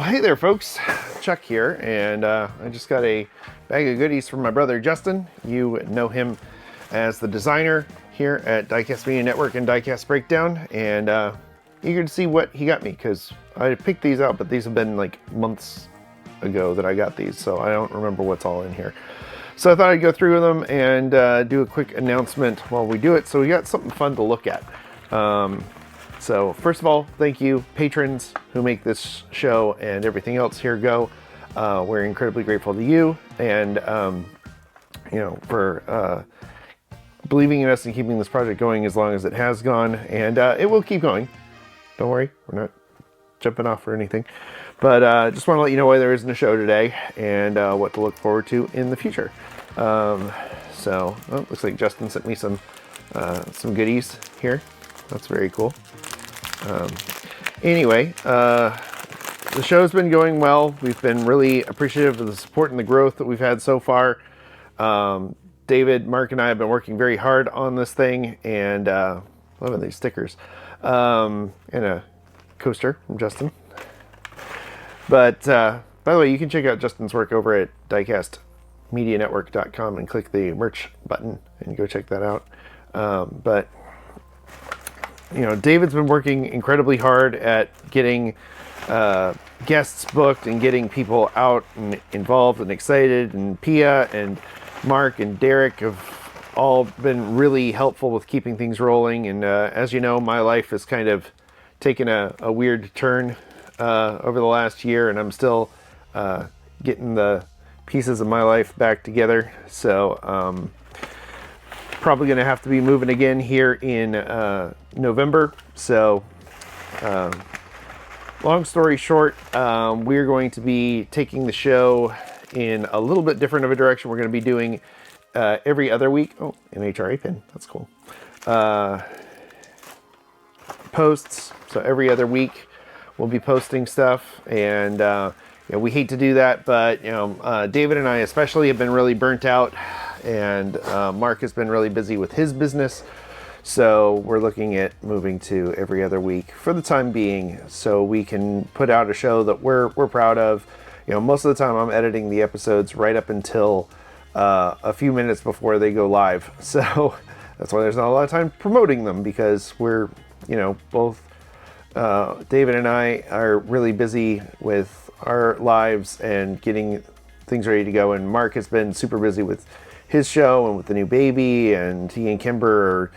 Hey there, folks. Chuck here, and I just got a bag of goodies from my brother Justin. You know him as the designer here at Diecast Media Network and Diecast Breakdown, and eager to see what he got me, because I picked these out, but these have been like months ago that I got these, so I don't remember what's all in here. So I thought I'd go through them and do a quick announcement while we do it, so we got something fun to look at. So first of all, thank you, patrons who make this show and everything else here go. We're incredibly grateful to you, and for believing in us and keeping this project going as long as it has gone, and it will keep going. Don't worry, we're not jumping off or anything, but just want to let you know why there isn't a show today and what to look forward to in the future. Looks like Justin sent me some goodies here. That's very cool. Anyway, the show's been going well. We've been really appreciative of the support and the growth that we've had so far. David, Mark, and I have been working very hard on this thing, and loving these stickers. And a coaster from Justin. But by the way, you can check out Justin's work over at diecastmedianetwork.com and click the merch button and go check that out. David's been working incredibly hard at getting guests booked and getting people out and involved and excited, and Phia and Mark and Derek have all been really helpful with keeping things rolling. And as you know, my life has kind of taken a weird turn over the last year, and I'm still getting the pieces of my life back together. So probably going to have to be moving again here in November. So long story short, we're going to be taking the show in a little bit different of a direction. We're going to be doing every other week. Oh, an HRA pin. That's cool. Posts. So every other week we'll be posting stuff, and we hate to do that, but David and I especially have been really burnt out, and Mark has been really busy with his business. So we're looking at moving to every other week for the time being, so we can put out a show that we're proud of. Most of the time I'm editing the episodes right up until a few minutes before they go live. So that's why there's not a lot of time promoting them, because we're, both David and I are really busy with our lives and getting things ready to go. And Mark has been super busy with his show and with the new baby, and he and Kimber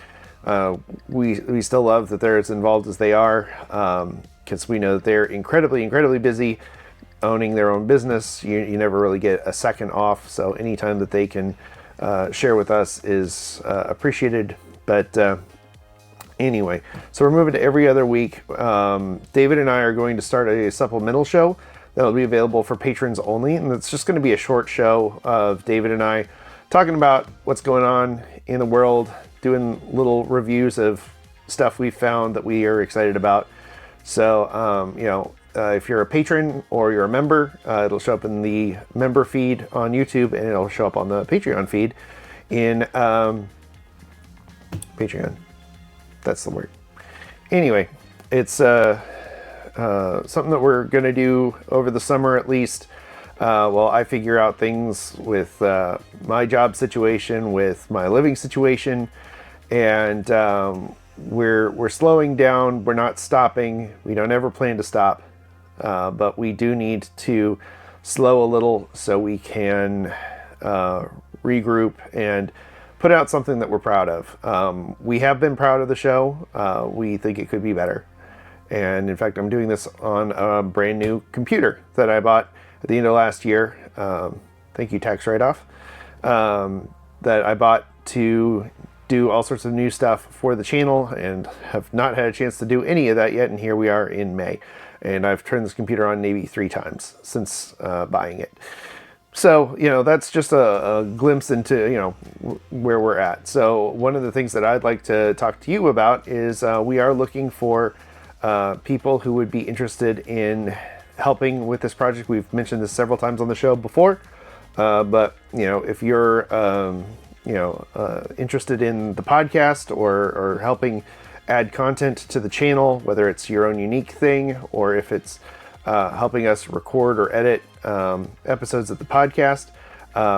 are, we still love that they're as involved as they are, because we know that they're incredibly busy owning their own business. You never really get a second off, so anytime that they can share with us is appreciated. But anyway, so we're moving to every other week. David and I are going to start a supplemental show that'll be available for patrons only, and it's just going to be a short show of David and I talking about what's going on in the world, doing little reviews of stuff we found that we are excited about. So, if you're a patron or you're a member, it'll show up in the member feed on YouTube, and it'll show up on the Patreon feed in Patreon. That's the word. Anyway, it's something that we're going to do over the summer at least. While I figure out things with my job situation, with my living situation, and we're slowing down. We're not stopping. We don't ever plan to stop, but we do need to slow a little so we can regroup and put out something that we're proud of. We have been proud of the show. We think it could be better. And in fact, I'm doing this on a brand new computer that I bought at the end of last year. Thank you, tax write-off. That I bought to do all sorts of new stuff for the channel, and have not had a chance to do any of that yet. And here we are in May. And I've turned this computer on maybe 3 times since buying it. So, that's just a glimpse into, where we're at. So one of the things that I'd like to talk to you about is we are looking for people who would be interested in helping with this project. We've mentioned this several times on the show before, but if you're interested in the podcast or helping add content to the channel, whether it's your own unique thing or if it's helping us record or edit episodes of the podcast.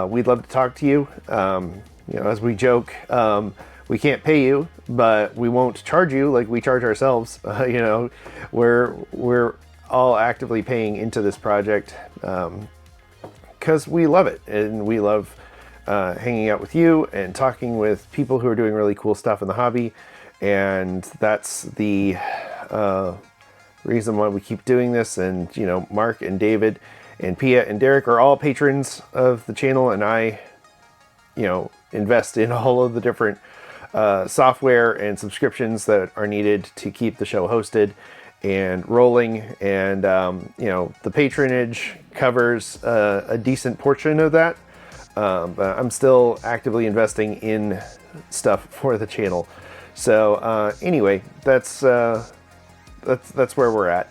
We'd love to talk to you. As we joke, we can't pay you, but we won't charge you like we charge ourselves. We're all actively paying into this project because we love it, and we love hanging out with you and talking with people who are doing really cool stuff in the hobby. And that's the reason why we keep doing this. And, Mark and David and Phia and Derek are all patrons of the channel, and I, invest in all of the different software and subscriptions that are needed to keep the show hosted and rolling. And, the patronage covers a decent portion of that. But I'm still actively investing in stuff for the channel. So anyway, that's where we're at.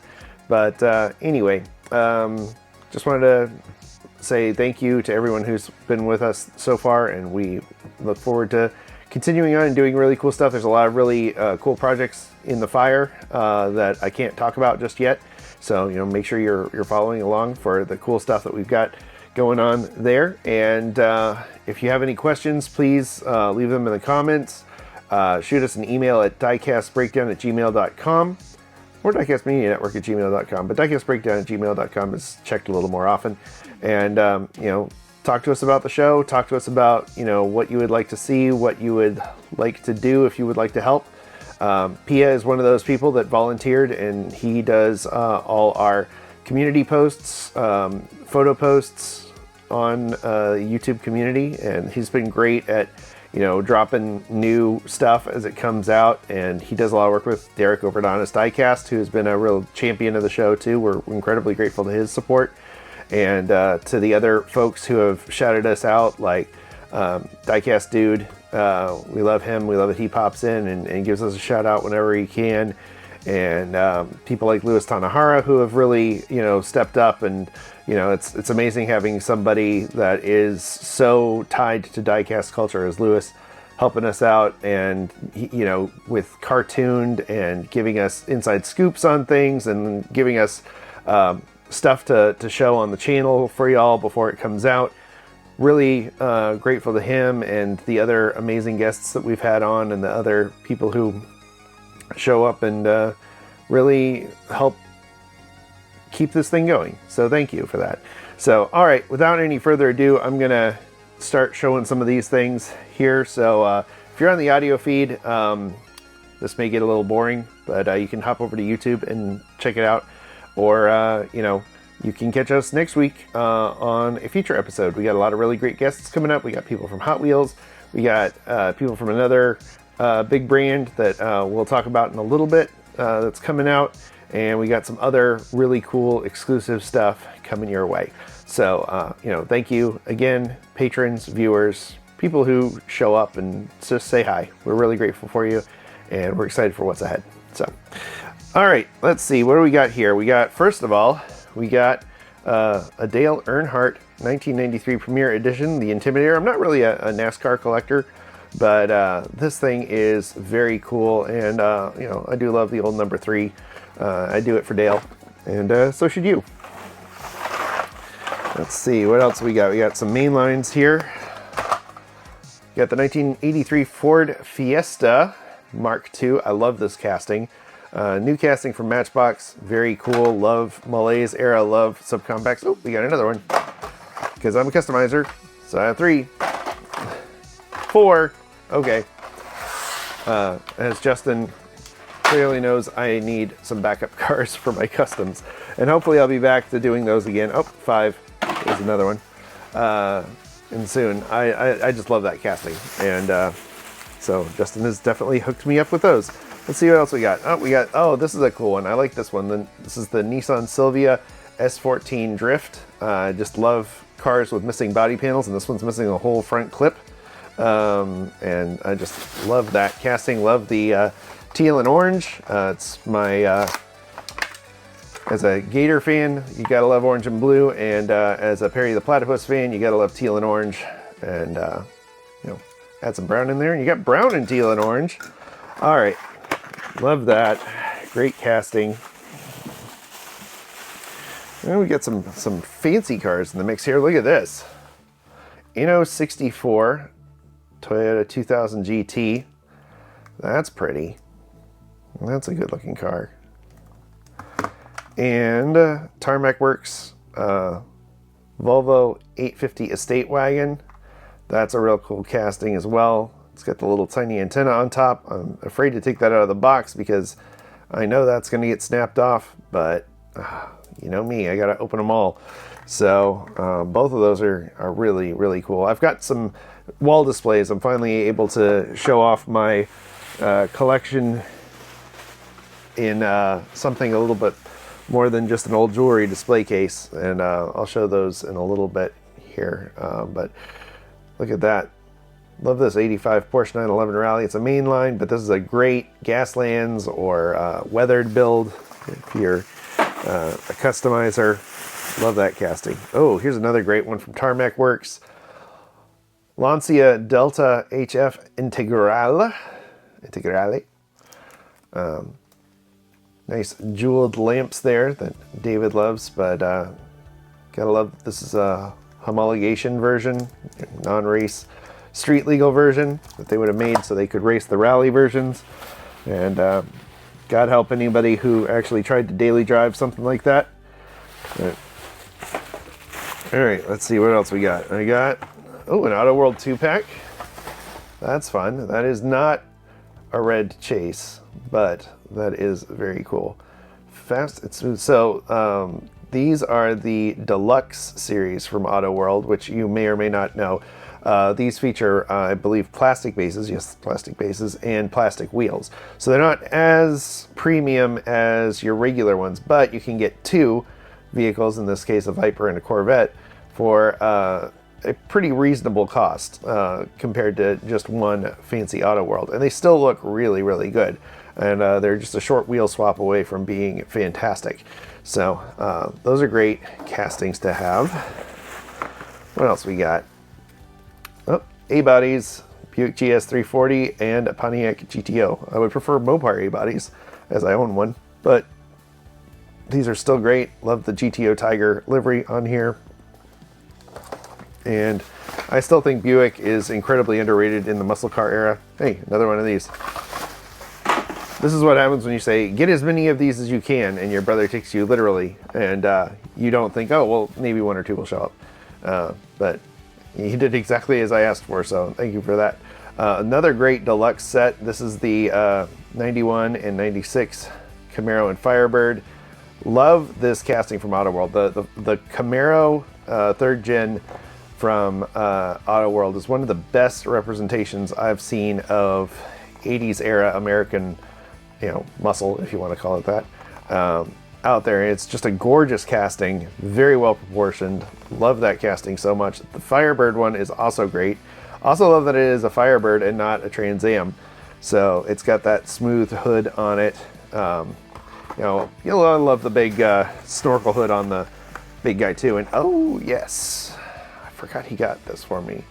But anyway, just wanted to say thank you to everyone who's been with us so far, and we look forward to continuing on and doing really cool stuff. There's a lot of really cool projects in the fire that I can't talk about just yet. So make sure you're following along for the cool stuff that we've got going on there. And if you have any questions, please leave them in the comments. Shoot us an email at diecastbreakdown@gmail.com or diecastmedianetwork@gmail.com. But diecastbreakdown@gmail.com is checked a little more often. And, talk to us about the show. Talk to us about, what you would like to see, what you would like to do if you would like to help. Phia is one of those people that volunteered, and he does all our community posts, photo posts on YouTube community. And he's been great at dropping new stuff as it comes out, and he does a lot of work with Derek over at Honest Diecast, who's been a real champion of the show too. We're incredibly grateful to his support, and to the other folks who have shouted us out, like Diecast Dude. We love him. We love that he pops in and gives us a shout out whenever he can, and people like Louis Tanahara, who have really stepped up. And it's amazing having somebody that is so tied to diecast culture as Louis helping us out, and with cartooned and giving us inside scoops on things, and giving us stuff to show on the channel for y'all before it comes out. Really grateful to him and the other amazing guests that we've had on, and the other people who show up and really help keep this thing going. So thank you for that. So, all right, without any further ado, I'm going to start showing some of these things here. So if you're on the audio feed, this may get a little boring, but you can hop over to YouTube and check it out. Or, you can catch us next week on a future episode. We got a lot of really great guests coming up. We got people from Hot Wheels. We got people from another big brand that we'll talk about in a little bit that's coming out. And we got some other really cool exclusive stuff coming your way. So, thank you again, patrons, viewers, people who show up and just say hi. We're really grateful for you, and we're excited for what's ahead. So, all right, let's see. What do we got here? We got, first of all, we got a Dale Earnhardt 1993 Premier Edition, the Intimidator. I'm not really a NASCAR collector, but this thing is very cool. And, I do love the old number 3. I do it for Dale, and so should you. Let's see, what else we got? We got some main lines here. We got the 1983 Ford Fiesta Mark II. I love this casting. New casting from Matchbox. Very cool. Love Malaise era. Love subcompacts. Oh, we got another one. Because I'm a customizer. So I have 3. 4. Okay. As Justin clearly knows, I need some backup cars for my customs. And hopefully I'll be back to doing those again. Oh, 5. There's another one. And soon. I just love that casting. And so Justin has definitely hooked me up with those. Let's see what else we got. Oh, this is a cool one. I like this one. This is the Nissan Silvia S14 Drift. I just love cars with missing body panels, and this one's missing a whole front clip. And I just love that casting. Love the teal and orange. It's my, as a Gator fan, you gotta love orange and blue. And as a Perry the Platypus fan, you gotta love teal and orange. And, add some brown in there, and you got brown and teal and orange. All right. Love that. Great casting. And we got some fancy cars in the mix here. Look at this. Inno 64 Toyota 2000 GT. That's pretty. That's a good looking car. And Tarmac Works Volvo 850 Estate Wagon. That's a real cool casting as well. It's got the little tiny antenna on top. I'm afraid to take that out of the box because I know that's going to get snapped off, but you know me, I got to open them all. So both of those are really, really cool. I've got some wall displays. I'm finally able to show off my collection in something a little bit more than just an old jewelry display case, and I'll show those in a little bit here. But look at that. Love this 85 Porsche 911 Rally. It's a mainline, but this is a great Gaslands or weathered build if you're a customizer. Love that casting. Oh, here's another great one from Tarmac Works. Lancia Delta HF Integrale. Nice jeweled lamps there that David loves, but gotta love, this is a homologation version, non-race street legal version that they would have made so they could race the rally versions. And God help anybody who actually tried to daily drive something like that. All right, let's see what else we got. I got, oh, an Auto World 2-pack. That's fun. That is not a red chase, but that is very cool. Fast and smooth. So these are the Deluxe series from Auto World, which you may or may not know. These feature, I believe, plastic bases, yes, plastic bases, and plastic wheels. So they're not as premium as your regular ones, but you can get two vehicles, in this case a Viper and a Corvette, for a pretty reasonable cost compared to just one fancy Auto World. And they still look really, really good. And they're just a short wheel swap away from being fantastic. So those are great castings to have. What else we got? Oh, A-bodies, Buick GS340 and a Pontiac GTO. I would prefer Mopar A-bodies, as I own one, but these are still great. Love the GTO Tiger livery on here. And I still think Buick is incredibly underrated in the muscle car era. Hey, another one of these. This is what happens when you say, get as many of these as you can, and your brother takes you literally, and you don't think, oh, well, maybe one or two will show up. But he did exactly as I asked for, so thank you for that. Another great deluxe set. This is the 91 and 96 Camaro and Firebird. Love this casting from Auto World. The Camaro 3rd gen from Auto World is one of the best representations I've seen of 80s era American, muscle, if you want to call it that, out there. It's just a gorgeous casting, very well proportioned. Love that casting so much. The Firebird one is also great. Also love that it is a Firebird and not a Trans Am. So it's got that smooth hood on it. You'll love the big snorkel hood on the big guy too. And oh yes, I forgot he got this for me.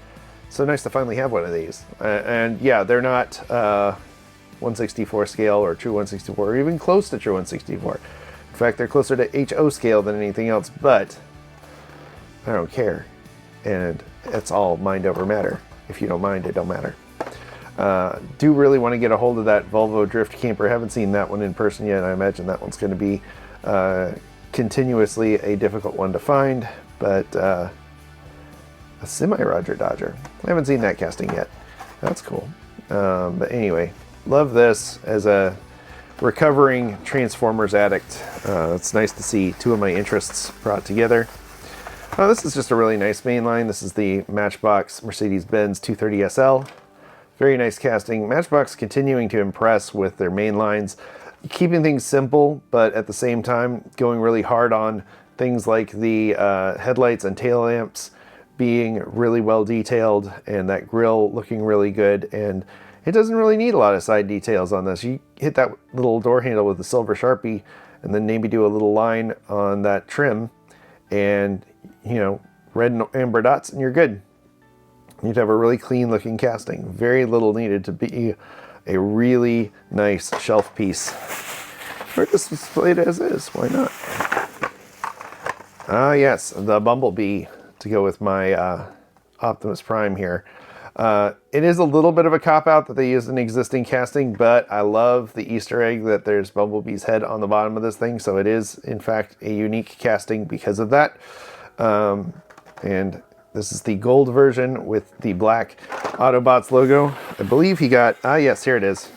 So nice to finally have one of these. And yeah, they're not 1/64 scale or true 1/64 or even close to true 1/64. In fact, they're closer to HO scale than anything else, but I don't care. And it's all mind over matter. If you don't mind, it don't matter. Do really want to get a hold of that Volvo Drift Camper. Haven't seen that one in person yet. I imagine that one's going to be continuously a difficult one to find, but a semi-Roger Dodger. I haven't seen that casting yet. That's cool. But anyway, love this as a recovering Transformers addict. It's nice to see two of my interests brought together. This is just a really nice mainline. This is the Matchbox Mercedes-Benz 230 SL. Very nice casting. Matchbox continuing to impress with their main lines, keeping things simple, but at the same time going really hard on things like the headlights and tail lamps being really well detailed, and that grille looking really good. And it doesn't really need a lot of side details on this. You hit that little door handle with a silver Sharpie and then maybe do a little line on that trim and, red and amber dots, and you're good. You'd have a really clean looking casting. Very little needed to be a really nice shelf piece. Or just displayed as is, why not? Yes, the Bumblebee to go with my Optimus Prime here. It is a little bit of a cop-out that they use an existing casting, but I love the Easter egg that there's Bumblebee's head on the bottom of this thing, so it is, in fact, a unique casting because of that. And this is the gold version with the black Autobots logo. I believe he got... yes, here it is.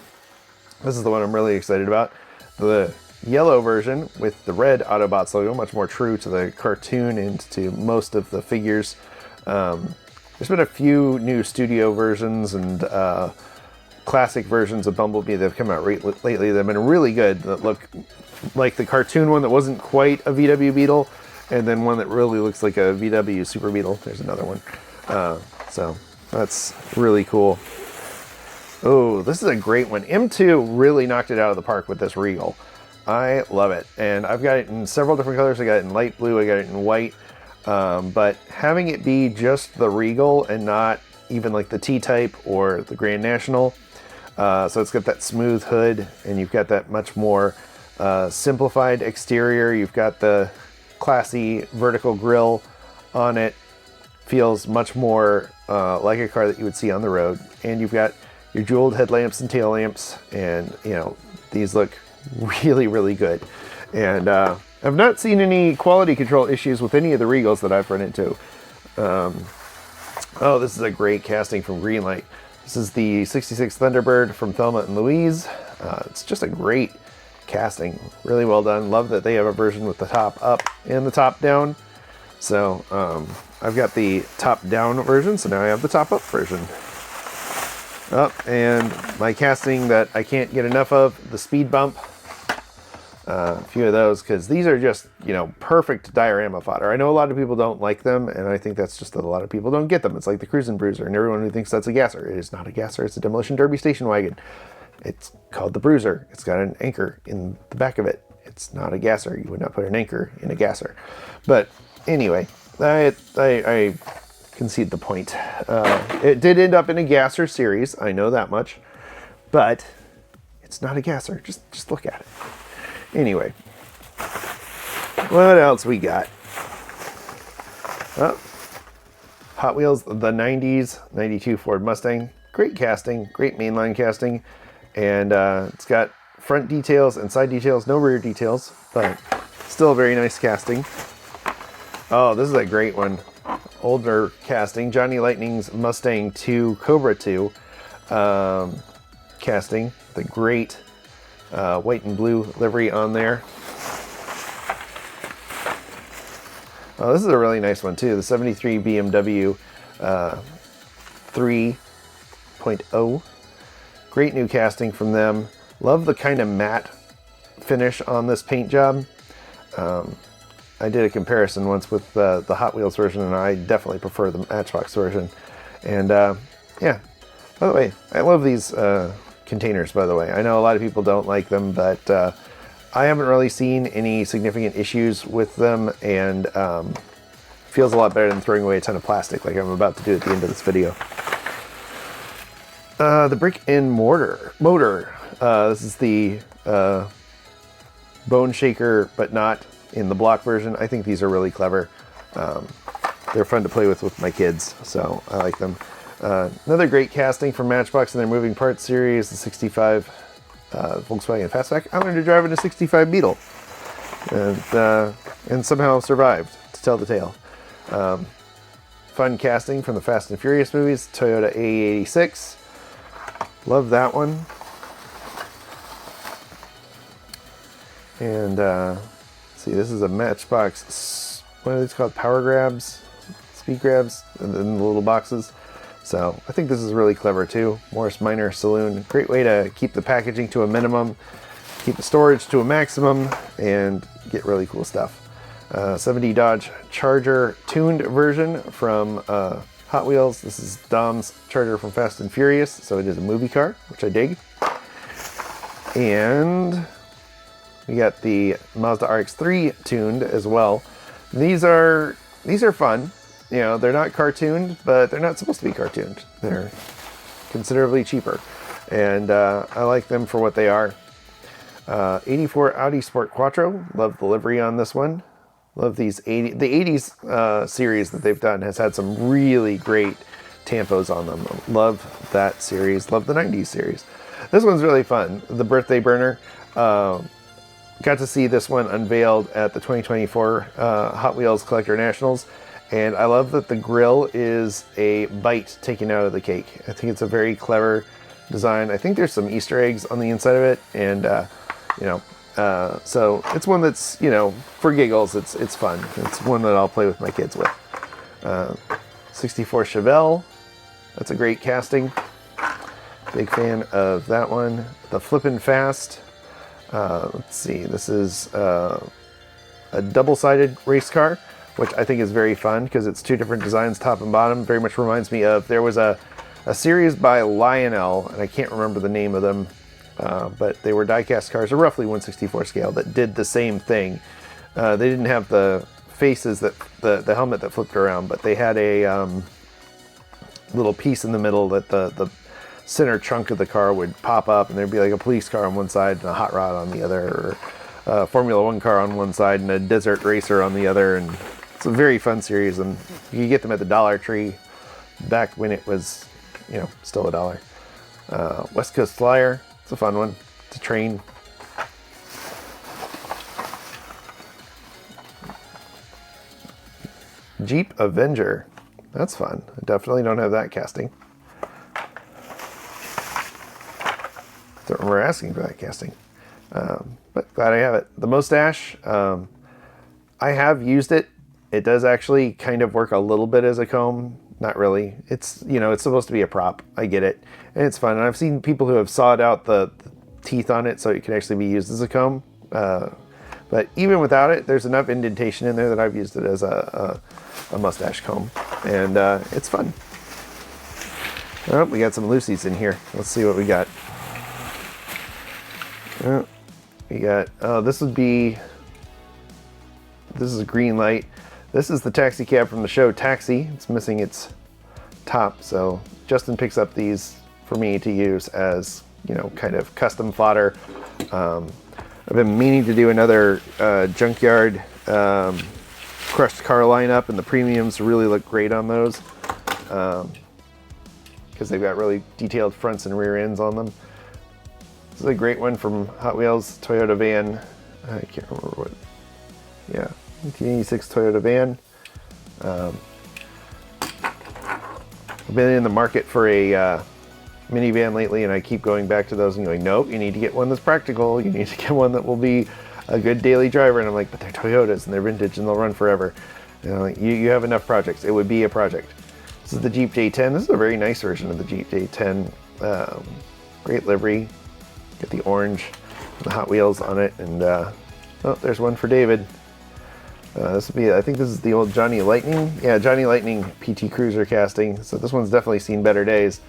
This is the one I'm really excited about. The yellow version with the red Autobots logo, much more true to the cartoon and to most of the figures. There's been a few new studio versions and classic versions of Bumblebee that have come out lately that have been really good, that look like the cartoon one that wasn't quite a VW Beetle, and then one that really looks like a VW Super Beetle. There's another one. So that's really cool. Oh, this is a great one. M2 really knocked it out of the park with this Regal. I love it. And I've got it in several different colors. I got it in light blue, I got it in white. But having it be just the Regal and not even like the T-Type or the Grand National. So it's got that smooth hood, and you've got that much more simplified exterior. You've got the classy vertical grille on it. Feels much more like a car that you would see on the road. And you've got your jeweled headlamps and tail lamps, and you know, these look really, really good. And I've not seen any quality control issues with any of the Regals that I've run into. Oh, this is a great casting from Greenlight. This is the 66 Thunderbird from Thelma and Louise. It's just a great casting. Really well done. Love that they have a version with the top up and the top down. So I've got the top down version, so now I have the top up version. And my casting that I can't get enough of, the speed bump. A few of those, because these are just, you know, perfect diorama fodder. I know a lot of people don't like them, and I think that's just that a lot of people don't get them. It's like the Cruisin' Bruiser, and everyone who thinks that's a gasser. It is not a gasser, it's a demolition derby station wagon. It's called the Bruiser. It's got an anchor in the back of it. It's not a gasser. You would not put an anchor in a gasser. But anyway, I concede the point. It did end up in a gasser series, I know that much, but it's not a gasser. Just look at it. Anyway, what else we got? Oh, Hot Wheels, the 90s, 92 Ford Mustang. Great casting, great mainline casting. And it's got front details and side details, no rear details, but still a very nice casting. Oh, this is a great one. Older casting, Johnny Lightning's Mustang 2 Cobra 2 casting. The great white and blue livery on there. Oh, this is a really nice one too. The 73 BMW 3.0. Great new casting from them. Love the kind of matte finish on this paint job. I did a comparison once with the Hot Wheels version, and I definitely prefer the Matchbox version. And yeah, by the way, I love these containers, by the way. I know a lot of people don't like them, but I haven't really seen any significant issues with them, and feels a lot better than throwing away a ton of plastic like I'm about to do at the end of this video. The brick and mortar motor. This is the bone shaker, but not in the block version. I think these are really clever. They're fun to play with my kids, so I like them. Another great casting from Matchbox in their moving parts series, the 65 Volkswagen Fastback. I learned to drive in a 65 Beetle, and somehow survived to tell the tale. Fun casting from the Fast and Furious movies, Toyota A86. Love that one. And see, this is a Matchbox, what are these called? Power grabs, speed grabs, and then the little boxes. So I think this is really clever too. Morris Minor Saloon, great way to keep the packaging to a minimum, keep the storage to a maximum, and get really cool stuff. 70 Dodge Charger tuned version from Hot Wheels. This is Dom's Charger from Fast and Furious, so it is a movie car, which I dig. And we got the Mazda RX-3 tuned as well. These are fun. You know, they're not cartooned, but they're not supposed to be cartooned. They're considerably cheaper, and I like them for what they are. 84 Audi Sport Quattro. Love the livery on this one. Love the 80s series that they've done has had some really great tampos on them. Love that series. Love the 90s series. This one's really fun. The birthday burner. Got to see this one unveiled at the 2024 Hot Wheels Collector Nationals. And I love that the grill is a bite taken out of the cake. I think it's a very clever design. I think there's some Easter eggs on the inside of it. And, so it's one that's, for giggles, it's fun. It's one that I'll play with my kids with. 64 Chevelle. That's a great casting. Big fan of that one. The Flippin' Fast. Let's see. This is a double-sided race car, which I think is very fun because it's two different designs, top and bottom. Very much reminds me of, there was a series by Lionel, and I can't remember the name of them, but they were die-cast cars, or roughly 1/64 scale, that did the same thing. They didn't have the faces, that the helmet that flipped around, but they had a little piece in the middle that the center trunk of the car would pop up, and there'd be like a police car on one side and a hot rod on the other, or a Formula One car on one side and a desert racer on the other. And it's a very fun series, and you could get them at the Dollar Tree back when it was, still $1. West Coast Flyer, it's a fun one. It's a train. Jeep Avenger, that's fun. I definitely don't have that casting. Don't remember asking for that casting, but glad I have it. The Mustache, I have used it. It does actually kind of work a little bit as a comb. Not really. It's, it's supposed to be a prop. I get it. And it's fun. And I've seen people who have sawed out the teeth on it so it can actually be used as a comb. But even without it, there's enough indentation in there that I've used it as a mustache comb. And it's fun. Oh, we got some Lucy's in here. Let's see what we got. We got, this is a green light. This is the taxi cab from the show Taxi. It's missing its top, so Justin picks up these for me to use as, kind of custom fodder. I've been meaning to do another junkyard crushed car lineup, and the premiums really look great on those because they've got really detailed fronts and rear ends on them. This is a great one from Hot Wheels, Toyota van. I can't remember what. Yeah, 1986 Toyota van. I've been in the market for a minivan lately, and I keep going back to those and going, nope, you need to get one that's practical. You need to get one that will be a good daily driver. And I'm like, but they're Toyotas and they're vintage and they'll run forever. And I'm like, you have enough projects. It would be a project. This is the Jeep J10. This is a very nice version of the Jeep J10. Great livery. Get the orange, the Hot Wheels on it, and oh, there's one for David. This would be, I think this is the old Johnny Lightning. Yeah, Johnny Lightning PT Cruiser casting. So this one's definitely seen better days,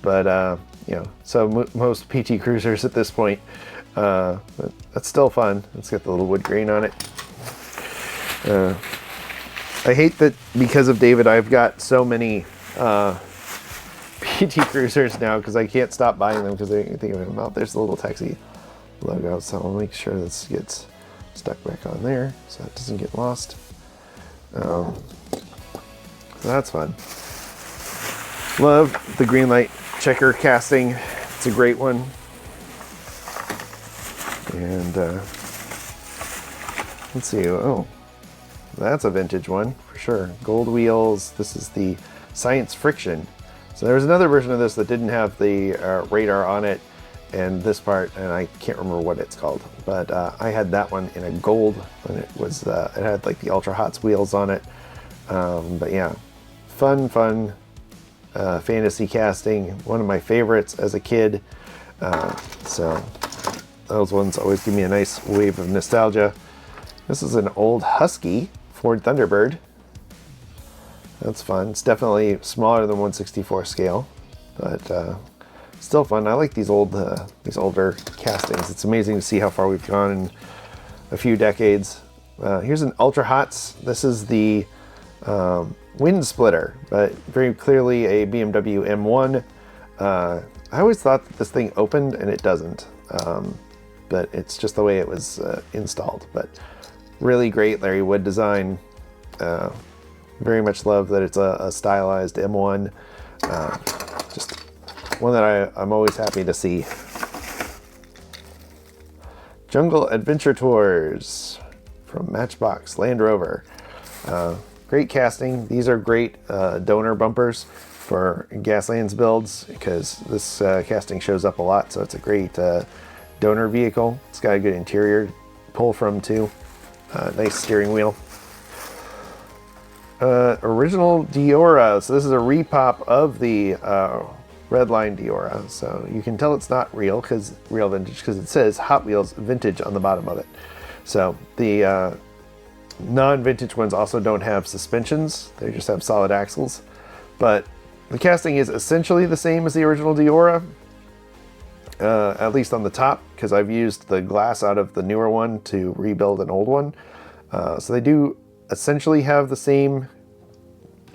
but so most PT Cruisers at this point. But that's still fun. It's got the little wood grain on it. I hate that because of David, I've got so many PT Cruisers now because I can't stop buying them because I think of him. Oh, there's the little taxi logo, so I'll make sure this gets stuck back on there so it doesn't get lost. So that's fun. Love the green light checker casting. It's a great one. And let's see. Oh, that's a vintage one for sure. Gold wheels. This is the Science Friction. So there was another version of this that didn't have the radar on it, and this part, and I can't remember what it's called, but I had that one in a gold, and it was it had like the Ultra Hots wheels on it. But yeah, fun fantasy casting. One of my favorites as a kid. So those ones always give me a nice wave of nostalgia. This is an old Husky Ford Thunderbird. That's fun. It's definitely smaller than 1/64 scale, but still fun. I like these older castings. It's amazing to see how far we've gone in a few decades. Here's an Ultra Hots. This is the wind splitter, but very clearly a BMW M1. I always thought that this thing opened, and it doesn't. But it's just the way it was installed. But Really great Larry Wood design. Very much love that it's a stylized M1. Just one that I'm always happy to see. Jungle Adventure Tours from Matchbox Land Rover. Great casting. These are great donor bumpers for Gaslands builds because this casting shows up a lot, so it's a great donor vehicle. It's got a good interior to pull from too. Nice steering wheel. Original Diora. So this is a repop of the Redline Diora. So you can tell it's not real vintage because it says Hot Wheels Vintage on the bottom of it. So the non-vintage ones also don't have suspensions. They just have solid axles. But the casting is essentially the same as the original Diora, at least on the top, because I've used the glass out of the newer one to rebuild an old one. So they do essentially have the same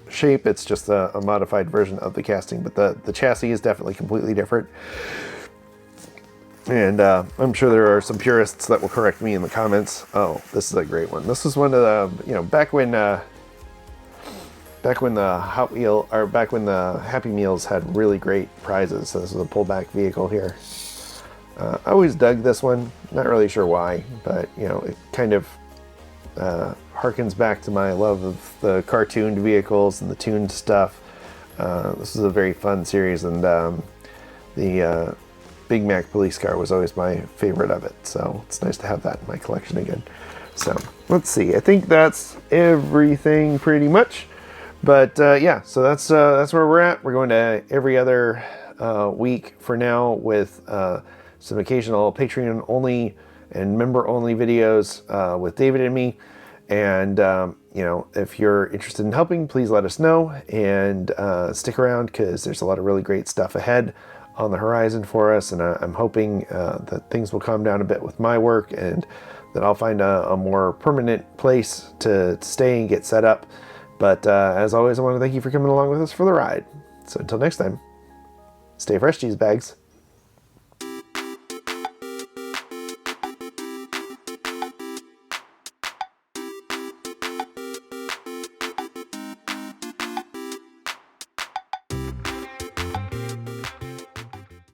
shape. It's just a modified version of the casting, but the chassis is definitely completely different. And I'm sure there are some purists that will correct me in the comments. Oh, this is a great one. This was one of the, back when the Happy Meals had really great prizes. So this is a pullback vehicle here. I always dug this one. Not really sure why, but it kind of harkens back to my love of the cartooned vehicles and the tuned stuff. This is a very fun series, and the Big Mac police car was always my favorite of it, so it's nice to have that in my collection again. So let's see, I think that's everything pretty much, but yeah, so that's where we're at. We're going to every other week for now with some occasional Patreon only and member only videos with David and me. And if you're interested in helping, please let us know, and stick around because there's a lot of really great stuff ahead on the horizon for us, and I'm hoping that things will calm down a bit with my work and that I'll find a more permanent place to stay and get set up. But as always, I want to thank you for coming along with us for the ride. So until next time, stay fresh, cheese bags.